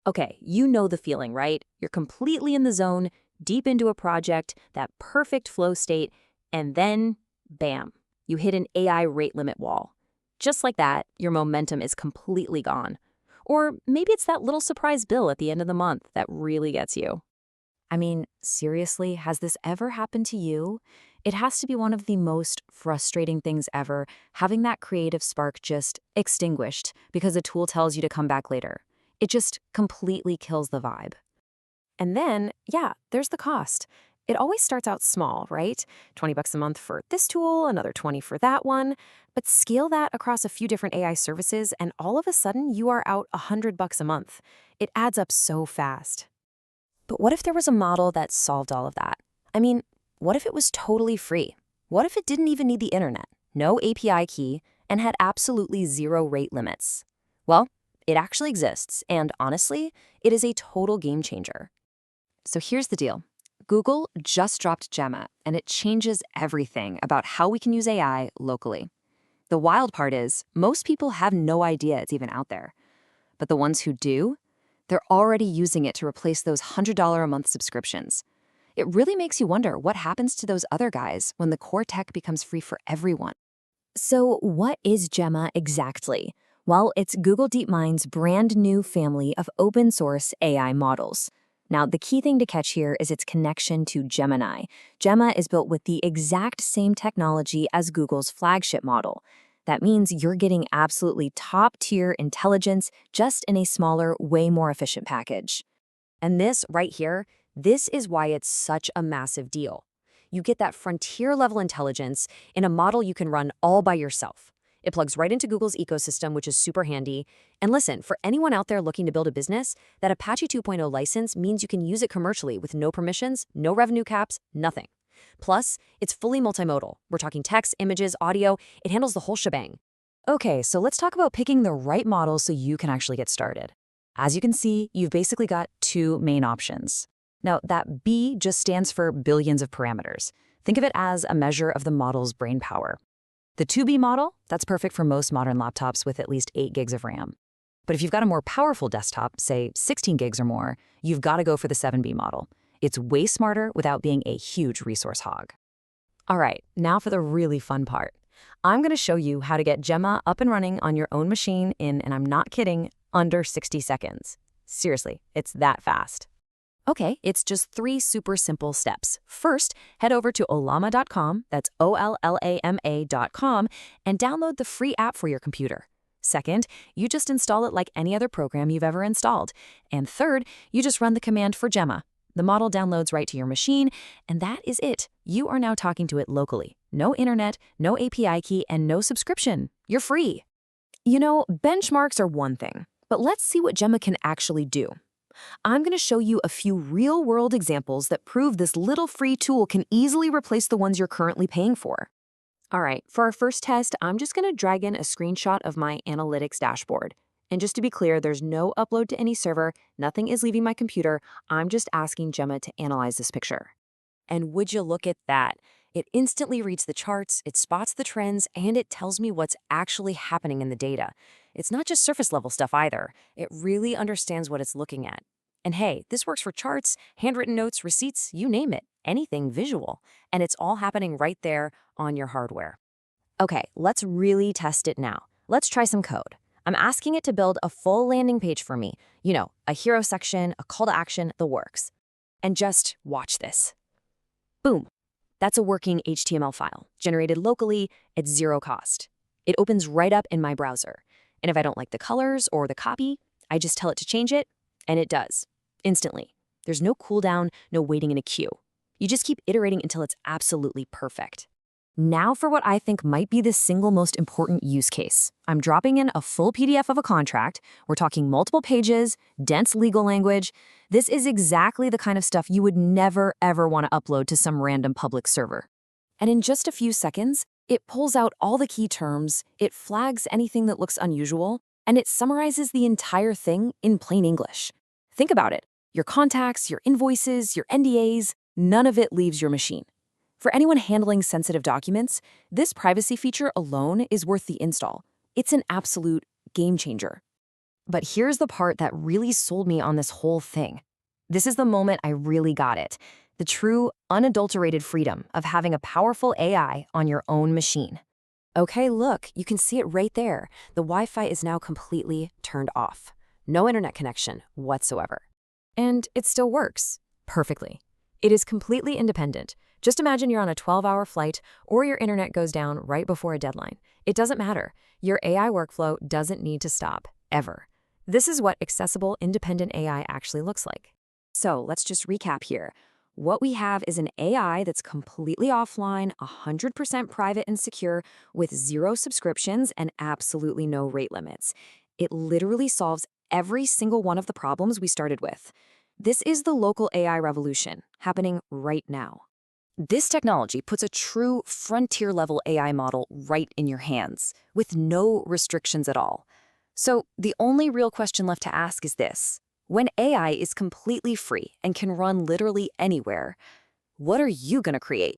Okay, you know the feeling, right? You're completely in the zone, deep into a project, that perfect flow state, and then, bam, you hit an AI rate limit wall. Just like that, your momentum is completely gone. Or maybe it's that little surprise bill at the end of the month that really gets you. I mean, seriously, has this ever happened to you? It has to be one of the most frustrating things ever, having that creative spark just extinguished because a tool tells you to come back later. It just completely kills the vibe. And then, yeah, there's the cost. It always starts out small, right? 20 bucks a month for this tool, another 20 for that one. But scale that across a few different AI services, and all of a sudden you are out 100 bucks a month. It adds up so fast. But what if there was a model that solved all of that? I mean, what if it was totally free? What if it didn't even need the internet, no API key, and had absolutely zero rate limits? Well, it actually exists, and honestly, it is a total game changer. So here's the deal. Google just dropped Gemma, and it changes everything about how we can use AI locally. The wild part is, most people have no idea it's even out there. But the ones who do, they're already using it to replace those $100 a month subscriptions. It really makes you wonder what happens to those other guys when the core tech becomes free for everyone. So, what is Gemma exactly? Well, it's Google DeepMind's brand new family of open source AI models. Now, the key thing to catch here is its connection to Gemini. Gemma is built with the exact same technology as Google's flagship model. That means you're getting absolutely top tier intelligence just in a smaller, way more efficient package. And this right here, this is why it's such a massive deal. You get that frontier level intelligence in a model you can run all by yourself. It plugs right into Google's ecosystem, which is super handy. And listen, for anyone out there looking to build a business, that Apache 2.0 license means you can use it commercially with no permissions, no revenue caps, nothing. Plus, it's fully multimodal. We're talking text, images, audio. It handles the whole shebang. Okay, so let's talk about picking the right model so you can actually get started. As you can see, you've basically got two main options. Now, that B just stands for billions of parameters. Think of it as a measure of the model's brain power. The 2B model, that's perfect for most modern laptops with at least 8 gigs of RAM. But if you've got a more powerful desktop, say 16 gigs or more, you've got to go for the 7B model. It's way smarter without being a huge resource hog. All right, now for the really fun part. I'm going to show you how to get Gemma up and running on your own machine in, and I'm not kidding, under 60 seconds. Seriously, it's that fast. Okay, it's just 3 super simple steps. First, head over to ollama.com, that's OLLAMA.com, and download the free app for your computer. Second, you just install it like any other program you've ever installed. And third, you just run the command for Gemma. The model downloads right to your machine, and that is it. You are now talking to it locally. No internet, no API key, and no subscription. You're free. You know, benchmarks are one thing, but let's see what Gemma can actually do. I'm going to show you a few real-world examples that prove this little free tool can easily replace the ones you're currently paying for. All right, for our first test, I'm just going to drag in a screenshot of my analytics dashboard. And just to be clear, there's no upload to any server, nothing is leaving my computer, I'm just asking Gemma to analyze this picture. And would you look at that? It instantly reads the charts, it spots the trends, and it tells me what's actually happening in the data. It's not just surface-level stuff either. It really understands what it's looking at. And hey, this works for charts, handwritten notes, receipts, you name it, anything visual. And it's all happening right there on your hardware. Okay, let's really test it now. Let's try some code. I'm asking it to build a full landing page for me. You know, a hero section, a call to action, the works. And just watch this. Boom. That's a working HTML file, generated locally at zero cost. It opens right up in my browser. And if I don't like the colors or the copy, I just tell it to change it, and it does. Instantly. There's no cooldown, no waiting in a queue. You just keep iterating until it's absolutely perfect. Now for what I think might be the single most important use case. I'm dropping in a full PDF of a contract. We're talking multiple pages, dense legal language. This is exactly the kind of stuff you would never, ever want to upload to some random public server. And in just a few seconds, it pulls out all the key terms, it flags anything that looks unusual, and it summarizes the entire thing in plain English. Think about it. Your contacts, your invoices, your NDAs, none of it leaves your machine. For anyone handling sensitive documents, this privacy feature alone is worth the install. It's an absolute game changer. But here's the part that really sold me on this whole thing. This is the moment I really got it. The true, unadulterated freedom of having a powerful AI on your own machine. Okay, look, you can see it right there. The Wi-Fi is now completely turned off. No internet connection whatsoever. And it still works perfectly. It is completely independent. Just imagine you're on a 12-hour flight or your internet goes down right before a deadline. It doesn't matter. Your AI workflow doesn't need to stop, ever. This is what accessible, independent AI actually looks like. So let's just recap here. What we have is an AI that's completely offline, 100% private and secure, with 0 subscriptions and absolutely no rate limits. It literally solves every single one of the problems we started with. This is the local AI revolution happening right now. This technology puts a true frontier-level AI model right in your hands, with no restrictions at all. So the only real question left to ask is this. When AI is completely free and can run literally anywhere, what are you going to create?